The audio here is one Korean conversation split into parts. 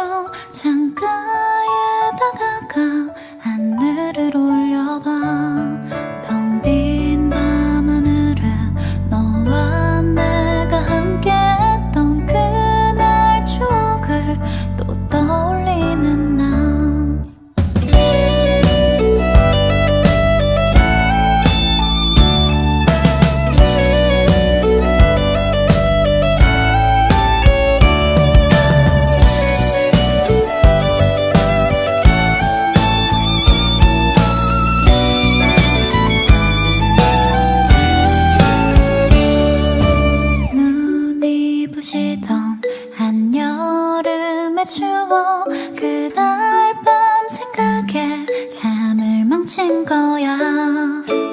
들려 창가에 다가가 하늘을 올려봐. 텅 빈 밤하늘에 너와 내가 함께했던 그날 추억을 또 떠올리는 나. 한여름의 추억 그날 밤 생각에 잠을 망친 거야.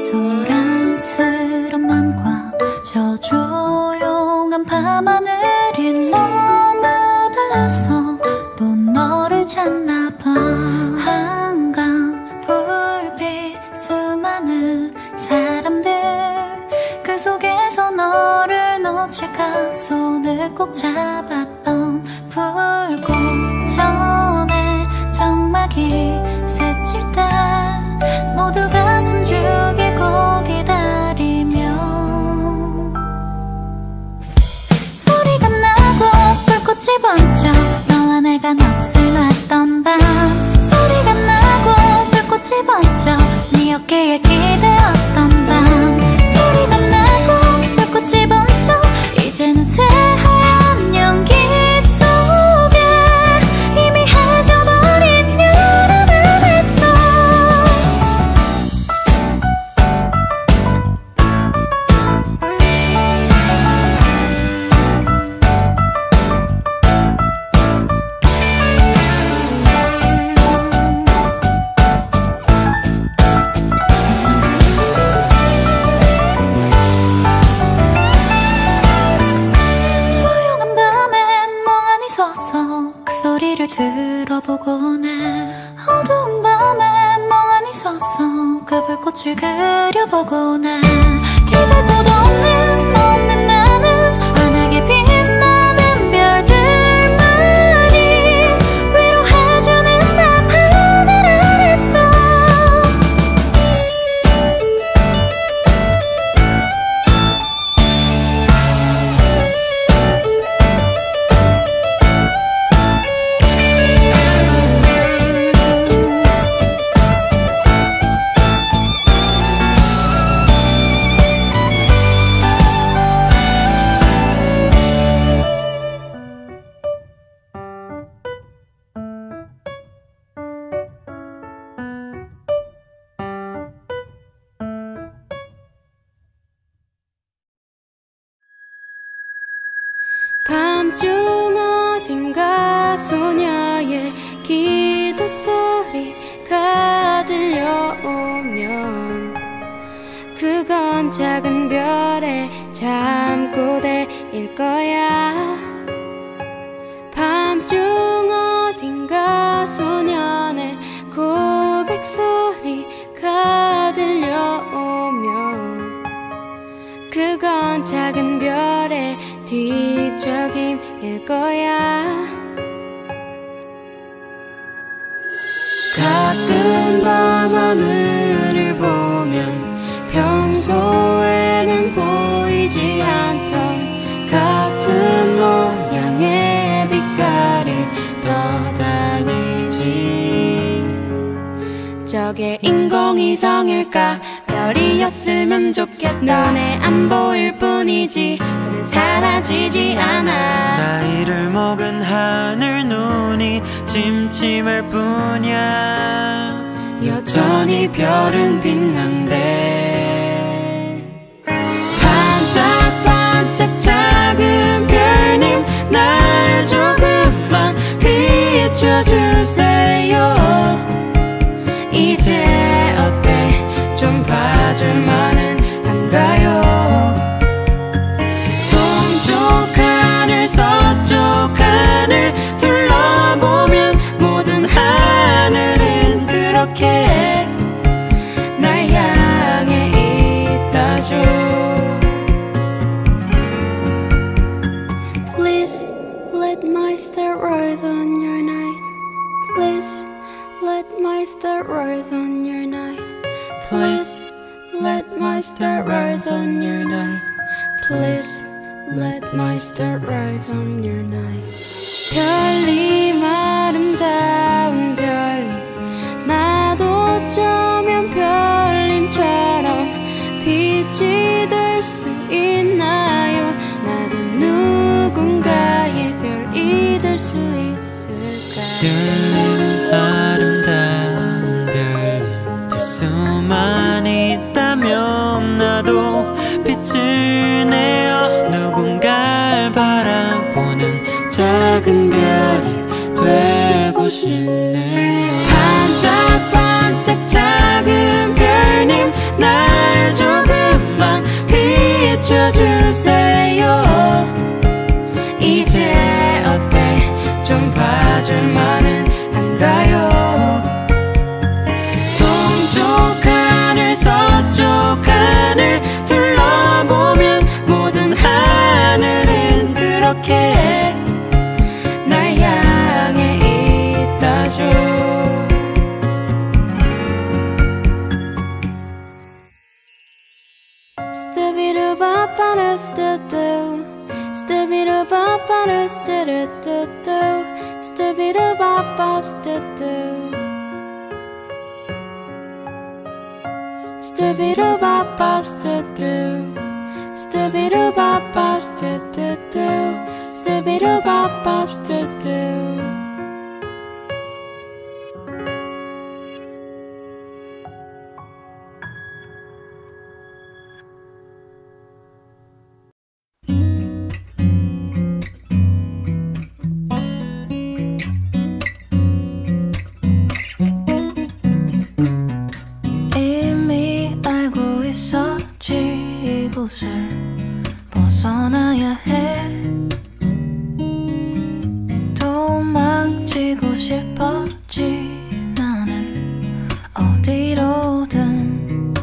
소란스런 맘과 저 조용한 밤하늘이 너무 달라서 또 너를 찾나 봐. 한강 불빛 수많은 사람들 그 속에서 너를 놓칠까 손을 꼭 잡았던 불꽃 전에 정막이 스칠 때 모두가 숨죽이고 기다리며 소리가 나고 불꽃이 번쩍 너와 내가 넋을 놨던 밤. 소리가 나고 불꽃이 번쩍 네 어깨에 기대었던 밤. 소리가 나고 불꽃이 번쩍 이제는 새하얀 연기 속에 이미 해져버린 여름을 했어. 그 소리를 들어보곤 해. 어두운 밤에 멍하니 서서 그 불꽃을 그려보곤 해. 기댈 곳 없는 나는 환하게 빛나는 별들만이 위로해주는 밤하늘 아래서 밤중 어딘가 소녀의 기도 소리가 들려오면 그건 작은 별의 잠꼬대일 거야. 밤중 어딘가 소년의 고백 소리가 들려오면 그건 작은 별의 뒤척임일 거야. 가끔 밤하늘을 보면 평소에는 보이지 않던 같은 모양의 빛깔이 떠다니지. 저게 인공위성일까? 별이었으면 좋겠다. 눈에 안 보일 뿐이지 그는 사라지지 않아. 나이를 먹은 하늘 눈이 침침할 뿐이야. 여전히 별은 빛난대. 반짝반짝 작은 별님 날 조금만 비춰주세요. 이제 어때 좀 봐줄만은 한가요? 동쪽 하늘 서쪽 하늘 둘러보면 모든 하늘은 그렇게 날 향해 있다죠. Please let my star ride on your night. star rise on your night. Please let my star rise on your night. 별님 아름다운 별님 나도 어쩌면 별님처럼 빛이 될 수 있나요? 나도 누군가의 별이 될 수 있을까요? 별님 아름다운 별님 될 수만 있다면 나도 빛을 내어 누군가를 바라보는 작은 별이 되고 싶네요. 반짝반짝 작은 별님 날 조금만 비춰주세요. 이제 어때 좀 봐줄만은 한가요? 동쪽 하늘 서쪽 하늘 둘러보면 모든 하늘은 그렇게 날 향해 있다죠. 스타비르바바르스뚜뚜 스타비르바바르스뚜뚜뚜 스타비르바바스뚜뚜 스타비르바바스뚜뚜 스타비르바바스뚜뚜 스타비르바바스뚜뚜 이곳을 벗어나야 해. 도망치고 싶었지 나는 어디로든.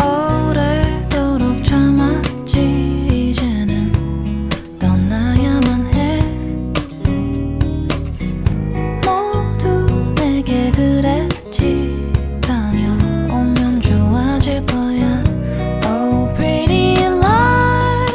오래도록 참았지 이제는 떠나야만 해. 모두 내게 그랬지 다녀오면 좋아질 거야. Oh pretty lies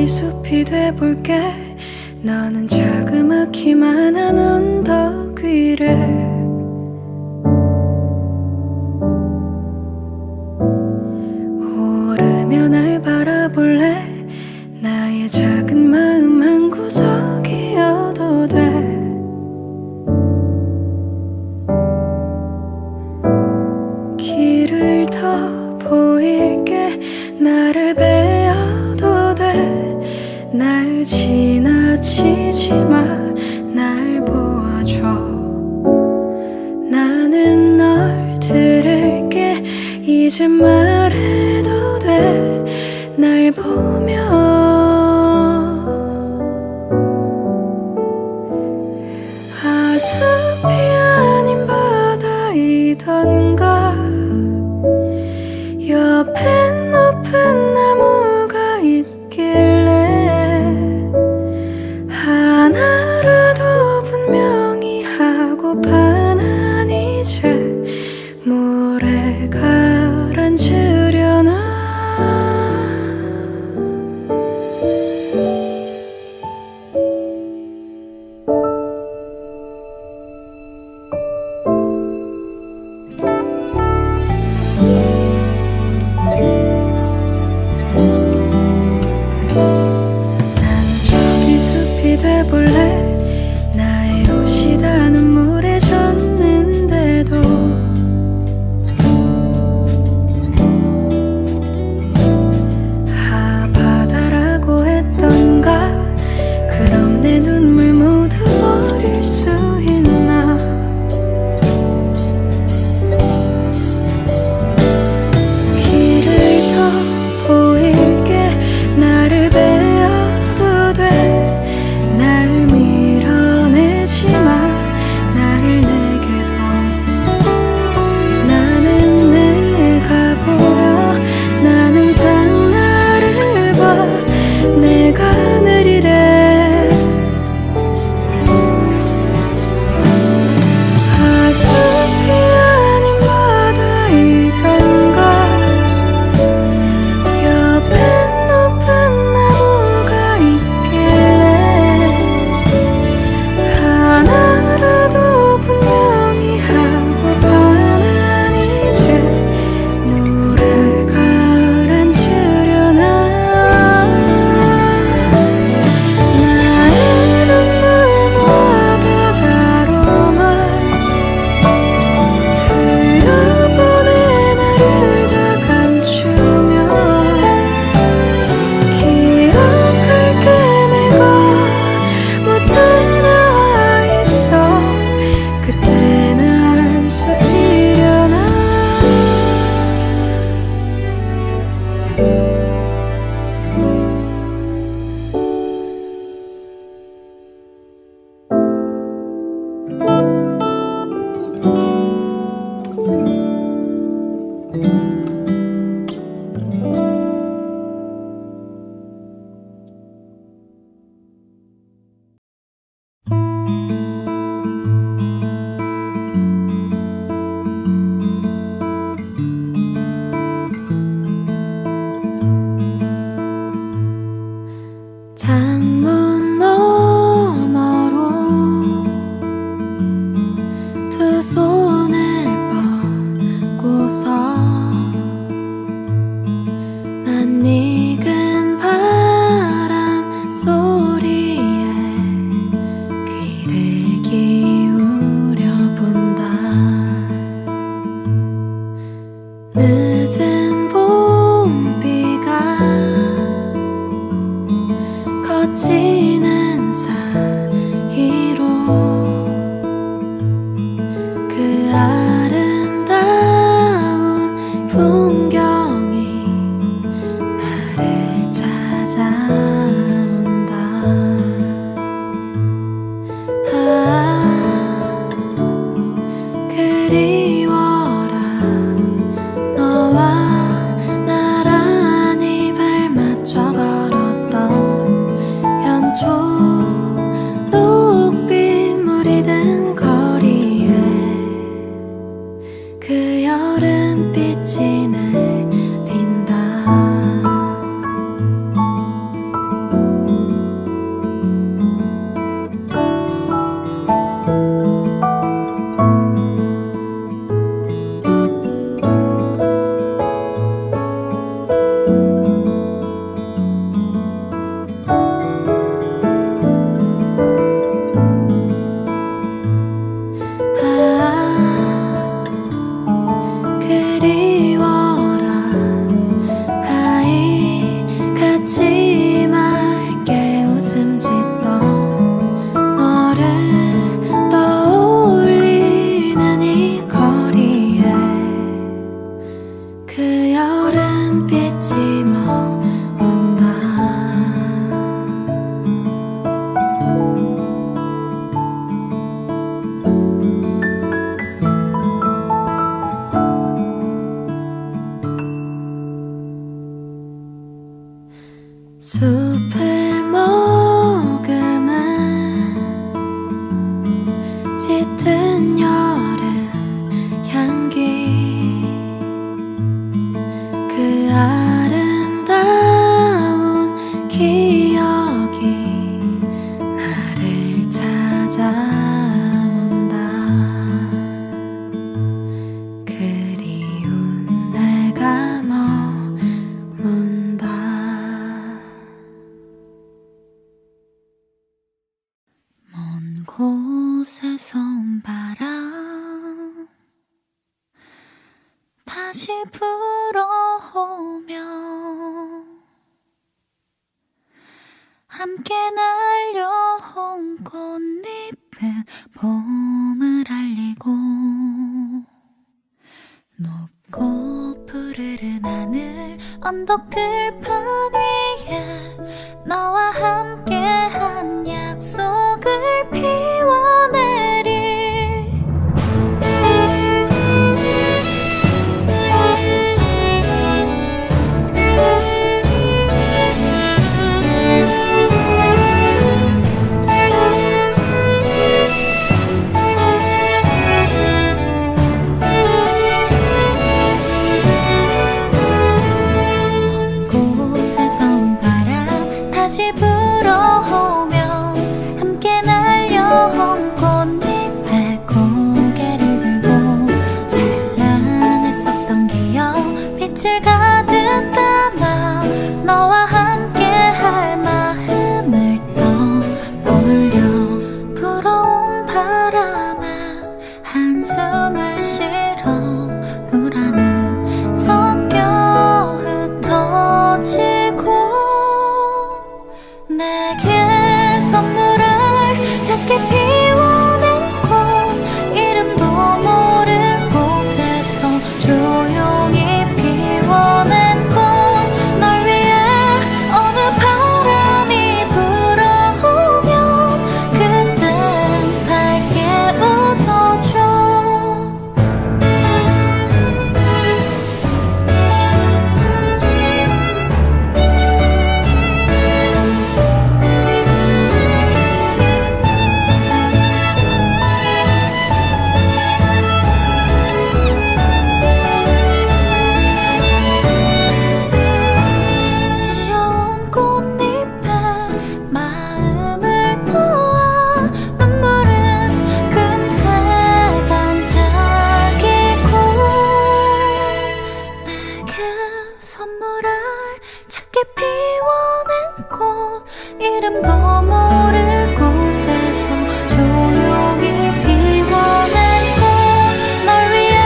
숲이 돼볼게. 너는 자그맣기만 한 언덕 위를 오르며 날 바라볼래. 나의 작은 마음 한 구석이어도 돼. 길을 더 보일게. 나를 베어도 돼. 날 지나치지 마. 날 보아줘. 나는 널 들을게. 이제 말해도 돼. 날 보며 아 숲이 아닌 바다이던가. 옆엔 높은 나무가 있길래 하나라도 분명히 하고파. 난 이제 물에 가라앉으려나. 돼볼래. 나의 옷이 다 눈물에 젖는데도 바다라고 했던가. 그럼 내 눈물 모두 버릴 수 있나. 길을 더 보일게. 나를 베어도 돼. 날 밀어내지 마. 나를 내게도. 나는 내가 보여. 난 항상 나를 봐. 내가 느리래. 아 숲이 아닌 바다이던가. 옆엔 높은 나무가 있길래 하나라도 분명히 하고파. 난 이제 물에 가라앉으려나. 나의 눈물 모아 바다로만 흘려보내. 나를 다 감추며 기억할게. 내가 못해 나와 있어. 그때 날 숲이려나. 창문 너머로 두 손을 뻗고서 난 익은 바람 소리에 귀를 기울여 본다. 늦은 봄비가 거치는 사이로 그 아름다운 풍경이 나를 찾아온다. 아 그리워라. 너와 나란히 발맞춰 걸었던 초록빛 물이 든 거리에 그 여름빛이 내린다. 그 여름빛이 머문다. 숲을 머금은 짙은 여름 향기, 그 아름다운 기억이 나를 찾아온다. 그리운 내가 머문다. 먼 곳에서 온 바람 다시 불어오며 함께 날려온 꽃잎은 봄을 알리고 높고 푸르른 하늘 언덕 들판 위에 너와 함께한 약속을 피워내리. 다시 불어오며 함께 날려온 꽃잎에 고개를 들고 찬란했었던 기억 빛을 가득 담아 너와 함께할 마음을 떠올려 불어온 바람에 한숨을 실어 불안은 섞여 흩어지고 내게 선물을 작게 피워낸 꽃 이름도 모를 곳에서 조용히 피워낸 꽃 널 위해 어느 바람이 불어오면 그땐 밝게 웃어줘. 선물할 작게 피워낸 꽃 이름도 모를 곳에서 조용히 피워낸 꽃 널 위해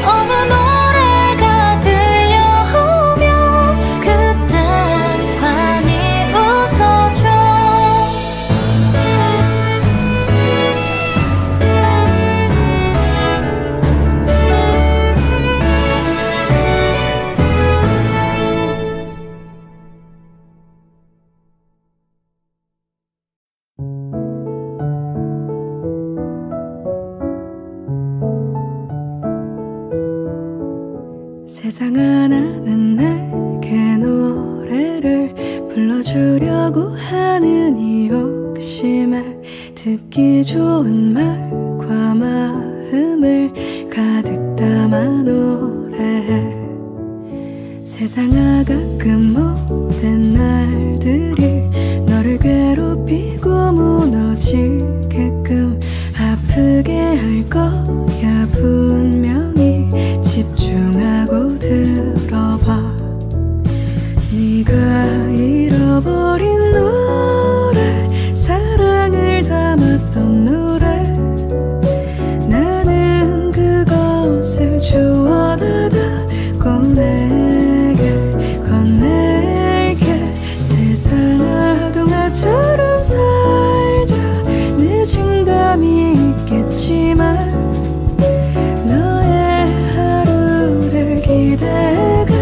어느 노래가 들려오면 그땐 환히 웃어줘. 세상 하나는 내게 노래를 불러주려고 하는 이 욕심에 듣기 좋은 말과 마음을 가득 담아 노래해. 세상아 가끔 못된 날들이 너를 괴롭히고 무너지게끔 아프게 할 거야 분명히. 집중하고 들어봐. 네가 잃어버린 노래 사랑을 담았던 노래 나는 그것을 주워다가 내게 건넬게. 세상아 동화처럼 살자. 늦은 감이 있겠지만 너의 하루를 기대가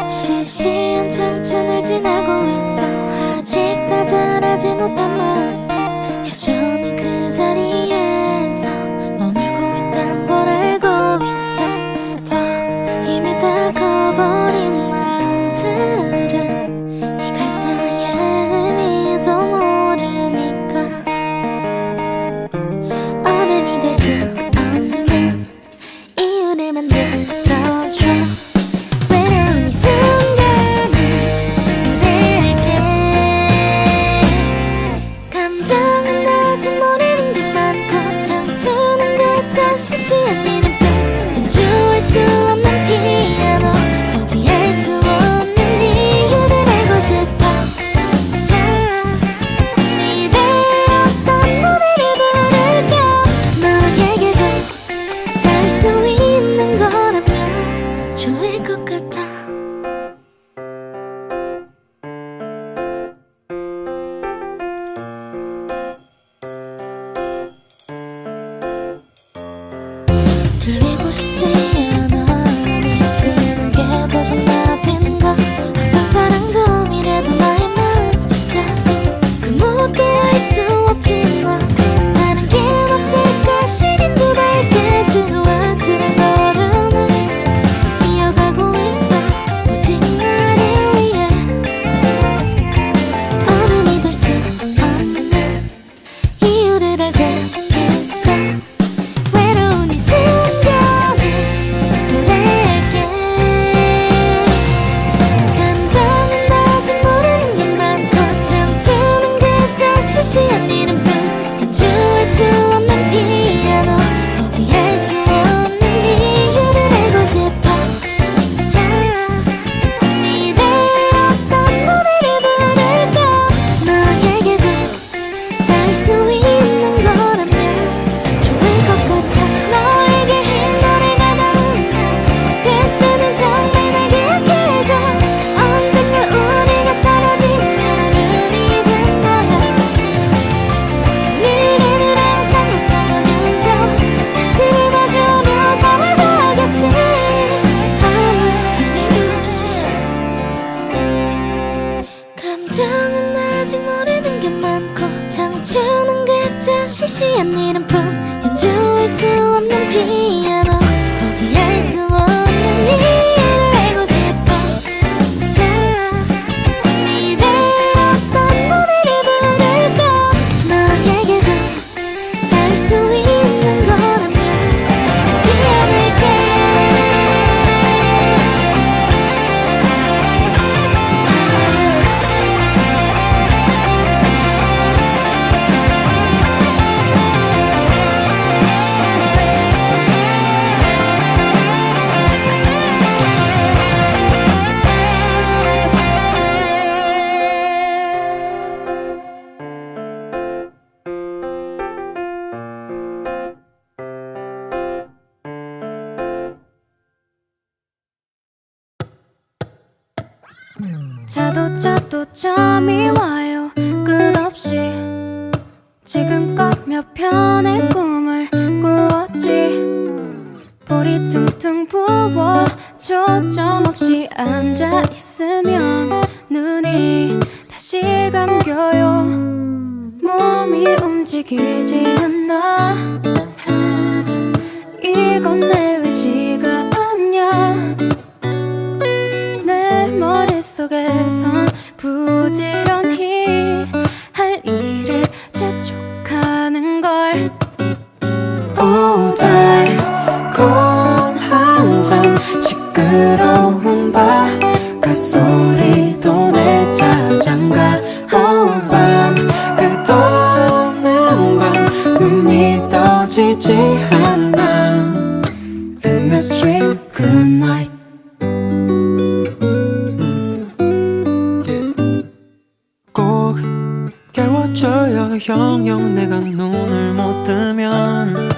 시시한 청춘을 지나고 있어. 아직 다 자라지 못한 마음이 여전히 그 자리에서 머물고 있단 걸 알고 있어. 이미 다 커버린 마음들은 이 가사의 의미도 모르니까 어른이 될 수 없는 이유를 만들어줘. 외로운 이 순간을 노래할게. 감정은 아직 모르는 게 많고 청춘은 그저 시시한 이름뿐. 연주할 수 없는 피아노, 포기할 수 없는 이유를 알고 싶어. 자, 미래에 어떤 노래를 부를까. 너에게도 닿을 수 있는 거라면 좋을 것 같아. 들리고 싶지 않아. 네 들리는 게 더 정답인가. 어떤 사랑도 미래도 나의 마음조차도 그 무엇도 알 수 없지만 다른 길은 없을까. 시린 두 발끝으로 안쓰러운 걸음을 이어가고 있어. 오직 나를 위해. 어른이 될 수 없는 이유를 알고 있어. 외로운 이 순간을 노래할게. 감정은 아직 모르는 게 많고 청춘은 그저 시시한 이름뿐. 연주할 수 없는 피아노, 포기할 수 없는 이유를 알고 싶어. 자, 미래에 어떤 노래를 부를까. 너에게도 닿을 수 있는 거라면 좋을 것 같아. 너에게 이 노래가 나오면 그때는 정말 날 기억해줘. 언젠가 우리가 사라지면 어른이 된 거야. 미래를 항상 걱정하면서 현실을 마주하며 살아가겠지. 아무 의미도 없이. 감정은 아직 모르는 게 많고 청춘은 그저 시시한 이름뿐. 연주할 수 없는 피아노, 포기할 수 없는 이유를 알고 싶어. 자, 미래에 어떤 노래를 부를까. 너에게도 닿을 수 있는 거라면 미안할게. 자도 잠이 와요 끝없이. 지금껏 몇 편의 꿈을 꾸었지. 볼이 퉁퉁 부어 초점 없이 앉아 있으면 눈이 다시 감겨요. 몸이 움직이지 않아. 이건 내 의지가 아니야. 내 머릿속에선 부지런히 할 일을 재촉하는 걸. 오 달콤 한 잔 시끄러운 바깥 소리도 내 자장가. 오 밤 끝없는 밤 눈이 떠지지 않아. In the street good night. 꼭 깨워줘요 영영 내가 눈을 못 뜨면.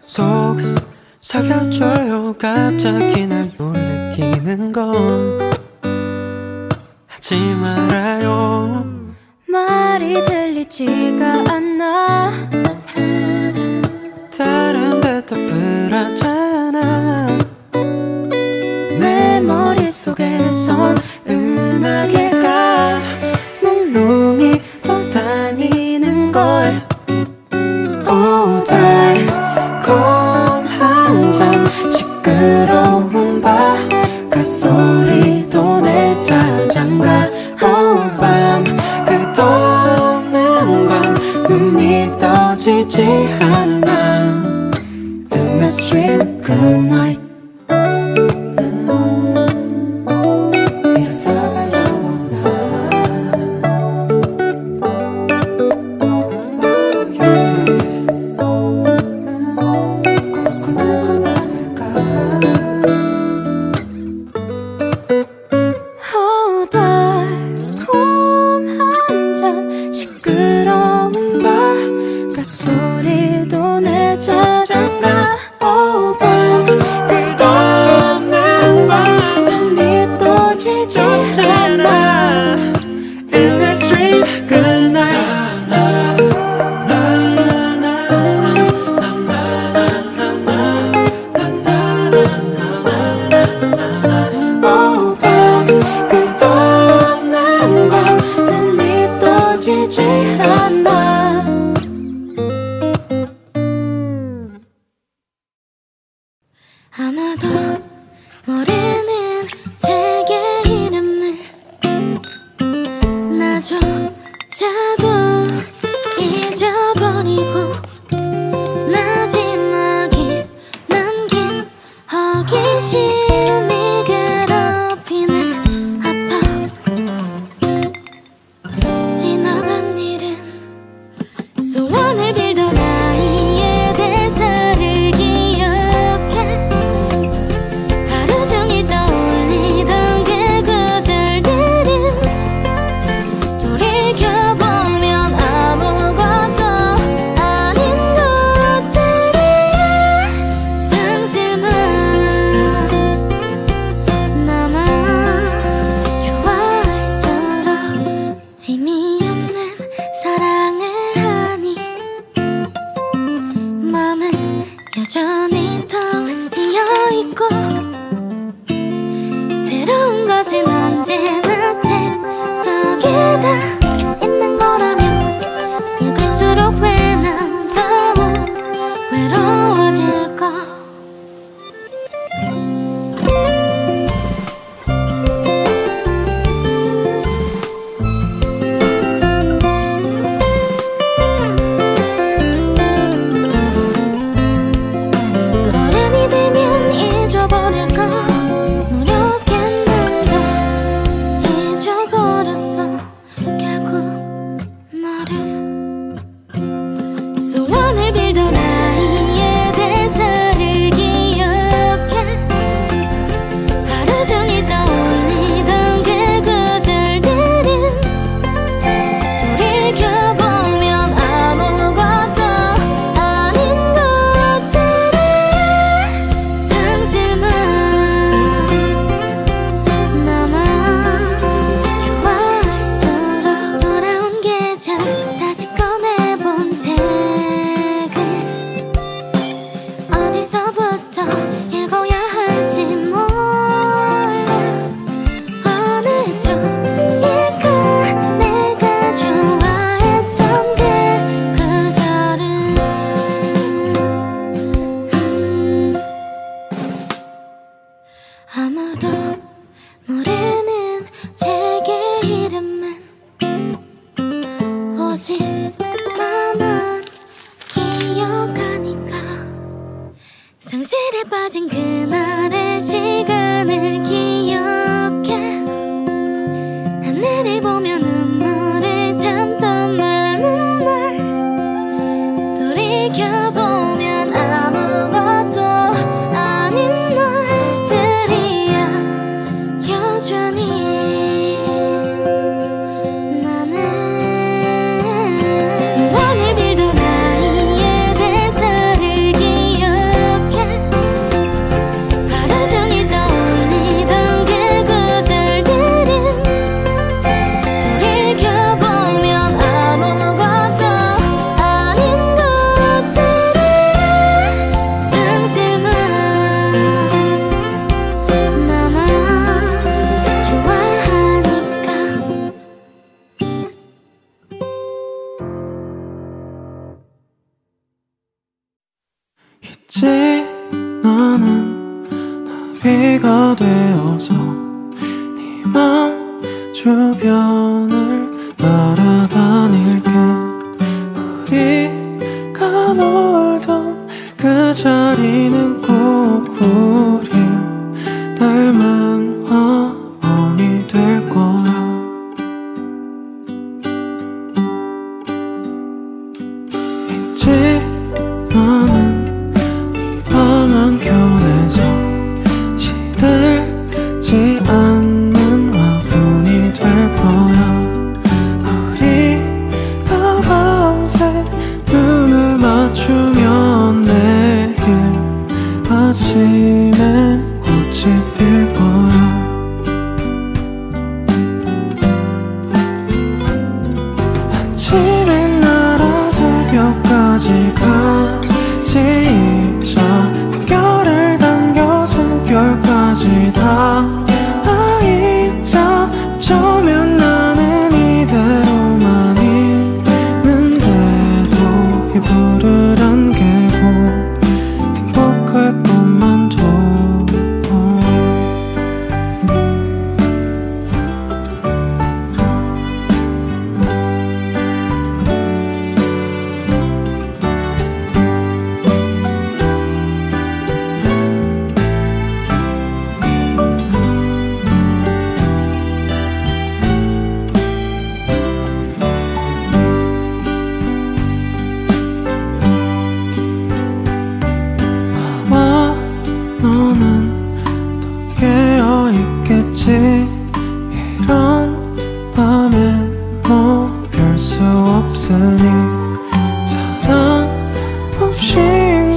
속 사겨줘요 갑자기 날 놀래키는 건 하지 말아요. 말이 들리지가 않아. 다른 데 덮으라잖아. 머릿속에선 은하계가 몽롱히 떠다니는걸. 오 달콤한 잔 시끄러운 바깥소리도 내 자장가. 오 밤 끝없는 밤 눈이 떠지지 않아. In the street good night. 이러다가 영원한 꿈꾸는 건 아닐까. 달콤한 잠 시끄러운 바깥소리도 내 자장가. 오 밤 끝없는 밤 눈이 떠지지 않아. In the street good night. 오 밤 끝없는 밤 눈이 떠지지 않아. 아마도 모르는 제게 이름을 나조차도 잊어버리고 마지막이 남긴 호기심이 괴롭히는 아파. 지나간 일은 소원을 빌던 아이의 대사를 기억해. 하루 종일 떠올리던 그 구절들은 돌이켜보면 아무것도 아닌 것들이야. 상실만 비가 되어서 네 맘 주변을 날아다닐게. 우리가 놀던 그 자리는 꼭 우릴 닮은 화원이 될 거야. 이제 너는 네 방 한켠에서 시들지 않는 화분이 될 거야. 우리가 밤새 눈을 맞추면 내일 아침엔 꽃이 필 거야. 아침에 날아 새벽까지 같이 있어. 물결을 당겨 숨결까지 다 있자. 어쩌면 나는 이대로만 있는데도 이불을 안 개고 행복할 것만도. 아마 너는 또 깨어있겠지. 이런 밤엔 뭐 별 수 없으니 사랑 없이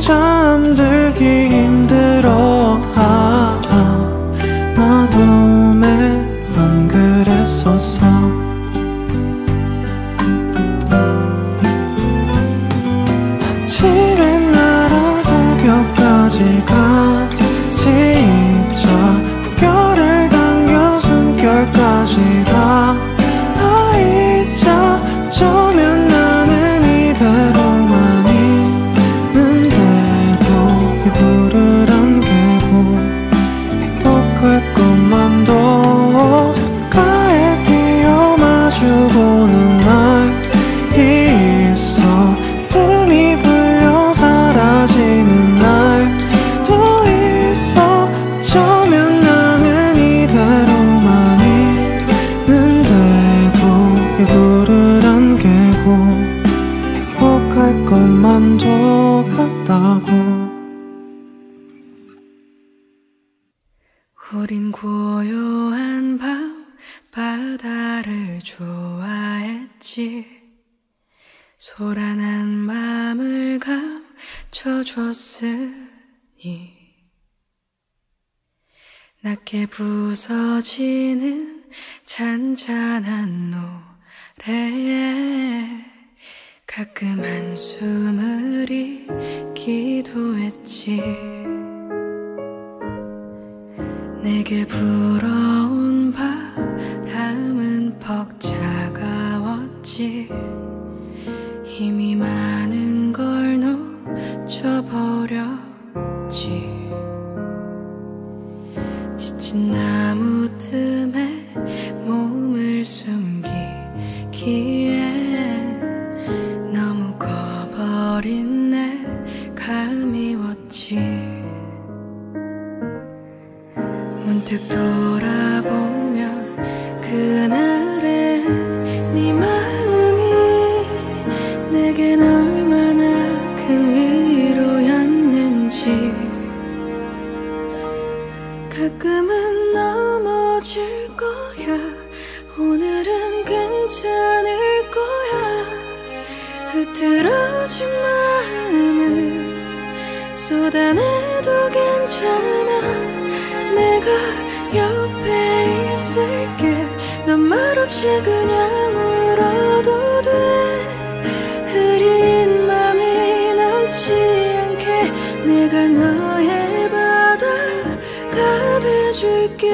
잠들기 힘들어. 나도 매번 그랬었어. 아침에 날아 새벽까지 같이 있자. 물결을 당겨 숨결까지 다 있자. 어쩌면 나는 이대로만 있는데도 이불을 안 개고 행복할 것만도. 눈가에 끼어 마주보는 날이 있어. 이름이 불려 사라지는 날도 있어. 어쩌면 나는 이대로만 있는데도 이불을 안 개고 행복할 것만도 같다고. 우린 고요한 밤 바다를 좋아했지. 소란한 맘을 감춰줬으니 낮게 부서지는 잔잔한 노래에 가끔 한숨을 잃기도 했지. 내게 불어온 바람은 퍽 차가웠지. 힘이 많은 걸 놓쳐버렸지. 지친 나무 틈에 몸을 숨기기엔 너무 커버린 내가 미웠지. 문득 돌아보면 그날의 네 마음이 내겐 얼마나 큰 위로였는지. 가끔은 넘어질 거야. 오늘은 괜찮을 거야. 흐트러진 마음을 쏟아내도 괜찮아. 내가 옆에 있을게. 넌 말없이 그냥 울어도 돼. 흐린 맘이 남지 않게 내가 너의 바다가 돼줄게.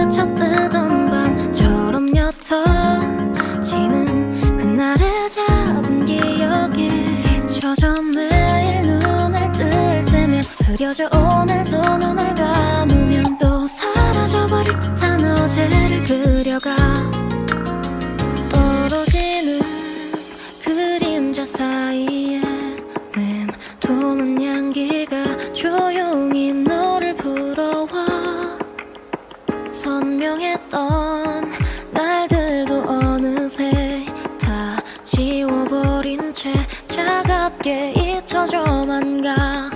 스쳐뜨던 밤처럼 옅어지는 그날의 작은 기억이 잊혀져 매일 눈을 뜰 때면 흐려져 오늘도 눈을 감으면 또 사라져버릴 듯한 어제를 그려가 떨어지는 그림자 사이에 맴도는 향기가 조용히 너를 불러와 선명했던 날들도 어느새 다 지워버린 채 차갑게 잊혀져만 가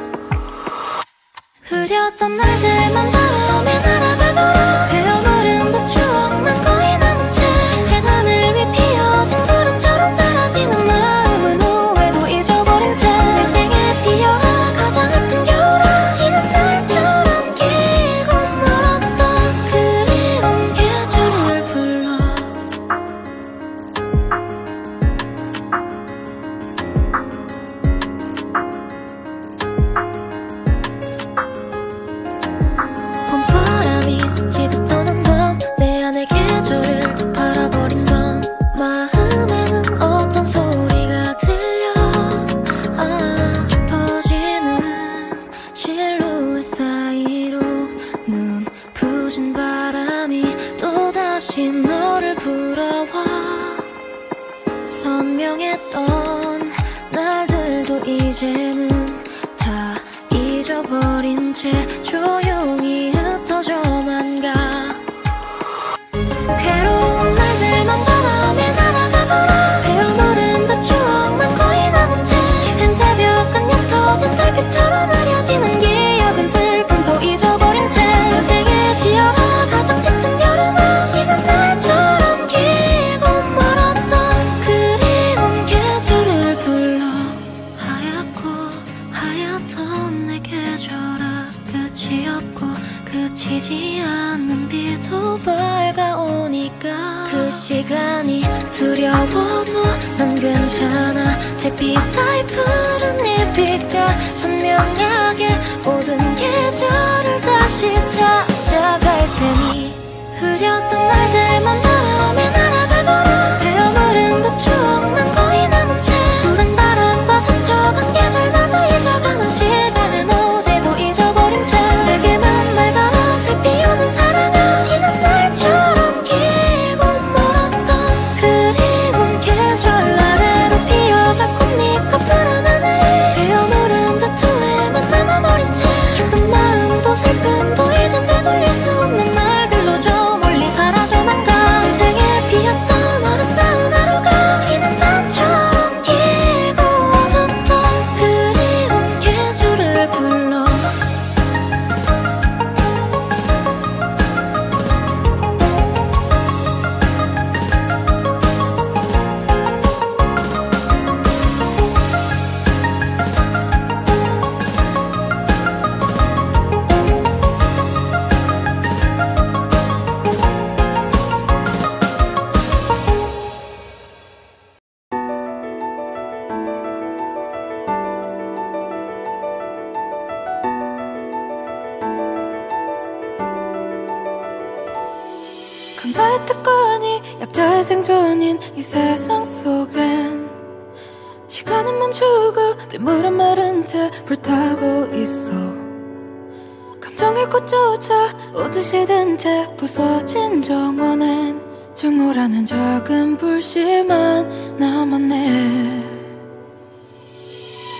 흐렸던 날들만 바람에 날아가도록 헤어버린 그 추억만 거의 남은 채 짙은 하늘 위 피어진 구름처럼 사라지는 마음은 후회도 잊어버린 채 내 생에 피어라 가장 아픈 겨울아 지는 날처럼 길고 멀었던 그리운 계절을 불러 봄바람이 스치듯 떠난 밤 내 안의 계절을 다 팔아버린 밤 마음에는 어떤 소리가 들려 깊어지는 실루엣 사이로 눈부신 바람이 또다시 너를 불어와 선명했던 날들도 이제는 다 잊어버린 채 조용히 흩어져만 가 괴로운 날들만 바람에 날아가도록 헤어버린 그 추억만 거의 남은 채 시샘 새벽은 옅어진 달빛처럼 흐려지는 기억은 슬픔도 잊어버린 채 인생에 지어가 가장 짙은 여름아 지는 날처럼 길고 멀었던 그리운 계절을 불러 하얗고 하얗던 내 계절아 끝이 없고 그치지 않는 비도 밝아오니까 그 시간이 두려워도 난 괜찮아 잿빛 사이 푸른 잎빛과 선명하게 모든 계절을 다시 찾아갈 테니 흐렸던 날들만 바람에 날아가도록 헤어버린 그 추억만 거의 남은 채 푸른 바람과 스쳐간 계절마저 잊어가는 시간은 어제도 잊어버린 채 내게만 맑아라 슬피 오는 사랑아 지는 날처럼 길고 멀었던 그리운 계절 아래로 피어가 꽃잎과 푸른 하늘에 헤어무른 다투에만 남아버린 채 기쁜 마음도 슬픔도 이젠 되돌릴 수 없는 날들로 저 멀리 사라져만 가 인생에 피었던 아름다운 하루가 지는 밤처럼 길고 어둡던 그리운 계절을 불러 강자의 특권이 약자의 생존인 이 세상 속엔 시간은 멈추고 빗물은 마른 채 불타고 있어 감정의 꽃조차 오듯이 든 채 부서진 정원엔 증오라는 작은 불씨만 남았네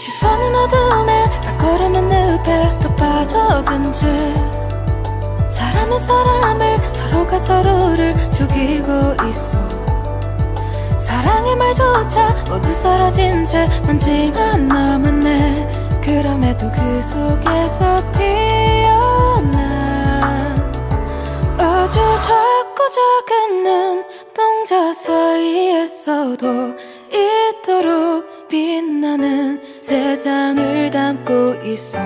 시선은 어둠에 발걸음은 늪에 또 빠져든 채 사람은 사람을 서로가 서로를 죽이고 있어 사랑의 말조차 모두 사라진 채 먼지만 남았네 그럼에도 그 속에서 피어난 아주 작고 작은 눈동자 사이에서도 이토록 빛나는 세상을 담고 있어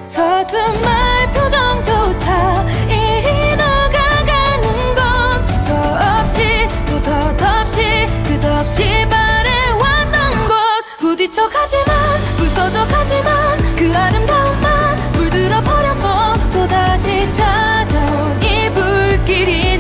서툰말 표정조차 이리 녹아가는 건 더없이 또 덧없이 끝없이 바래왔던 곳 부딪혀가지만 부서져가지만 그 아름다움만 물들어 버려서 또다시 찾아온 이 불길이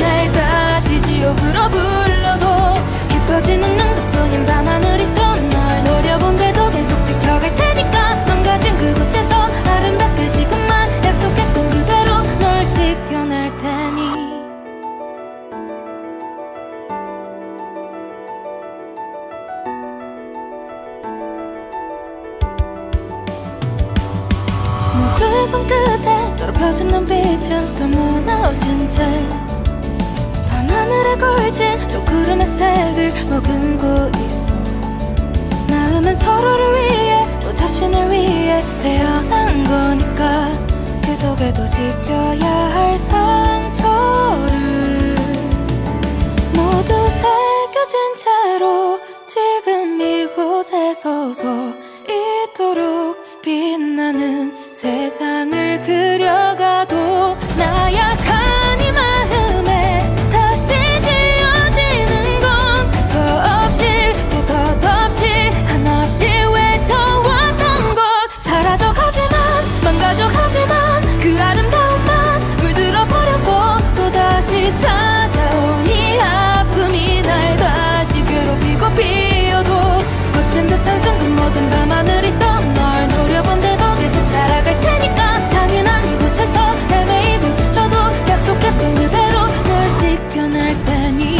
깊어진 눈빛은 또 무너진 채 밤하늘에 걸친 저 구름의 색을 머금고 있어. 마음은 서로를 위해 또 자신을 위해 태어난 거니까 그 속에도 지켜야 할 상처를 모두 새겨진 채로 지금 이곳에 서서 이토록 빛나는 세상을 그려가도 나약한 이 마음에 다시 지어지는 건 더없이 또 덧없이 한없이 외쳐왔던 것 사라져가지만 망가져가지만 그 아름다움만 물들어버려서 또다시 찾아온 이 아픔이 날 다시 괴롭히고 비워도 거친 듯한 순간 모든 밤하늘이 떤 널 노려본데도 계속 살아갈 테니까 잔인한 이곳에서 헤매이고 지쳐도 약속했던 그대로 널 지켜낼 테니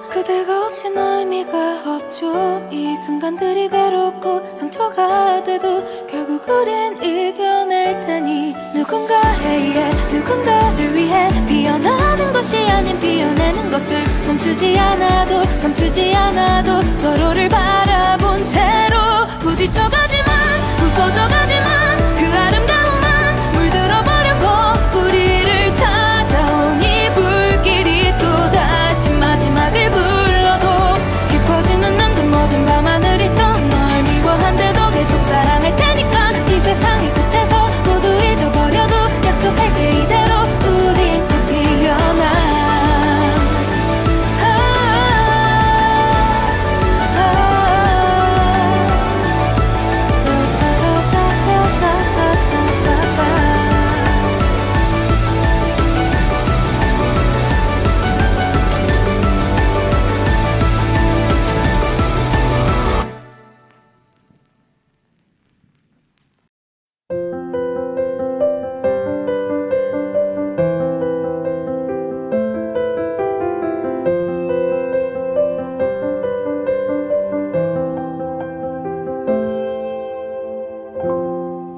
그대가 없인 의미가 없죠. 이 순간들이 괴롭고 상처가 돼도 결국 우린 이겨낼 테니 누군가에 누군가를 위해 피어나는 것이 아닌 피어내는 것을 멈추지 않아도 감추지 않아도 서로를 바라본 채로 부딪혀가지만 부서져가지만 그 아름다움만 물들어버려서 우리를 찾아온 이 불길이 또다시 마지막을 불러도 깊어지는 눈 그 모든 밤하늘이 던 널 미워한데도 계속 사랑할 테니까 이 세상의 끝에서 모두 잊어버려도 약속할게 이대로 우린 또 피어나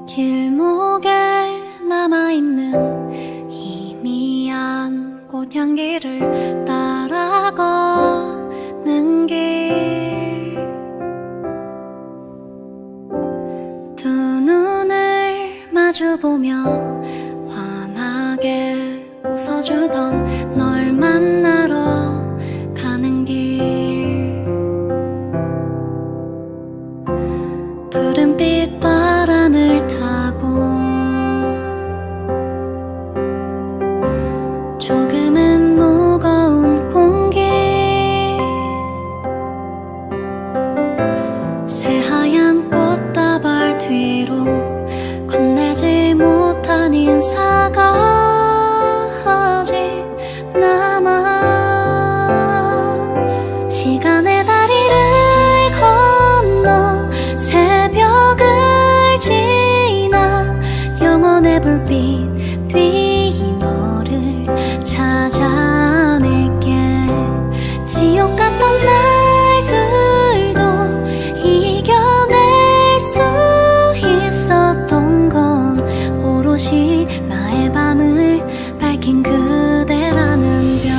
길목에 남아있는 희미한 꽃향기를 따라 걷는 길 두 눈을 마주보며 환하게 웃어주던 널 만나러 가는 길 푸른빛 바람을 타고 조금은 무거운 공기 새하얀 꽃다발 뒤로 건네지 못한 인사가 아직 남아 시간의 다리를 건너 새벽을 지나 영혼의 불빛 뒤 너를 찾아낼게 지옥 같던 날들도 이겨낼 수 있었던 건 오롯이 나의 밤을 밝힌 그대라는 별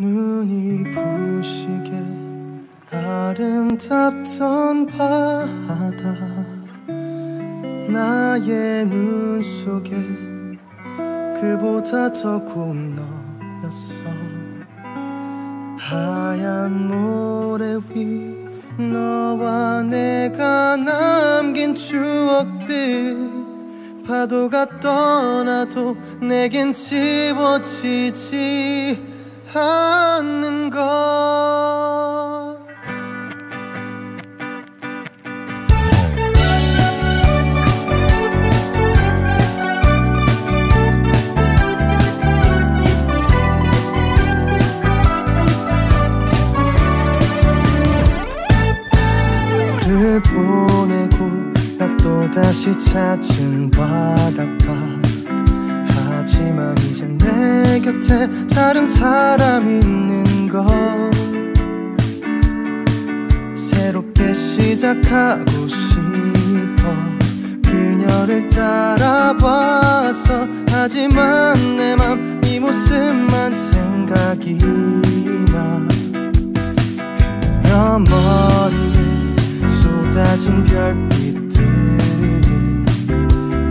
눈이 부시게 아름답던 바다 나의 눈 속에 그보다 더 고운 너였어 하얀 모래 위 너와 내가 남긴 추억들 파도가 떠나도 내겐 지워지지 않는 것 너를 보내고 나 또다시 찾은 바닷가 하지만 이제 내 곁에 다른 사람이 있는 걸 새롭게 시작하고 싶어 그녀를 따라봤어 하지만 내 맘 네 모습만 생각이 나 그녀 머리에 쏟아진 별빛들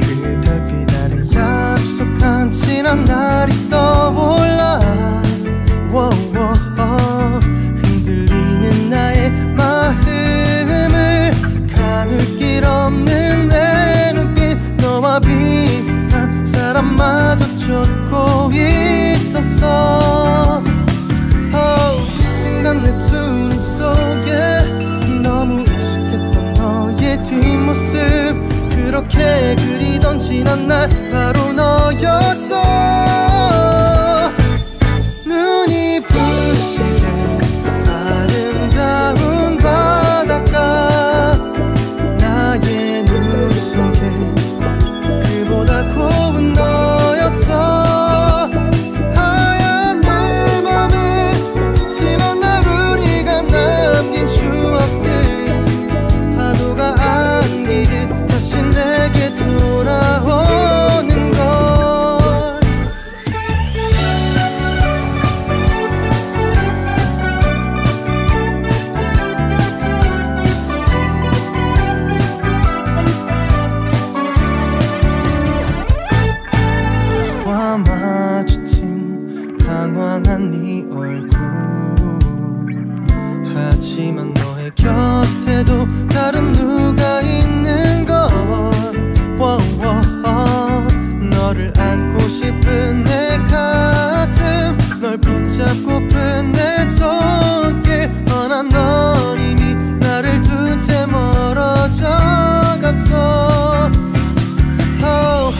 그 별빛 아래 약속한 지난 날이 떠올라 흔들리는 나의 마음을 가눌 길 없는 내 눈빛 너와 비슷한 사람마저 쫓고 있었어 그 순간 내 두 눈 속에 너무 익숙했던 너의 뒷모습 그렇게 그리던 지난 날 바로 너였어 눈이 부시게 아름다운 바닷가 나의 눈 속에 그보다 고운 너였어 하얀 내 맘에 지난 날 우리가 남긴 추억들 파도가 안기듯 다시 내게 돌아오는 걸 와 마주친 당황한 네 얼굴 하지만 너의 곁에도 다른 누가 있는 걸 너를 안고 싶은 내 가슴 널 붙잡고픈 내 손길 허나 넌 이미 나를 둔 채 멀어져 갔어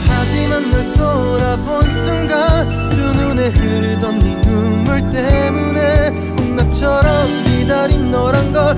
하지만 널 돌아본 순간 두 눈에 흐르던 네 눈물 때문에 꼭 나처럼 기다린 너란 걸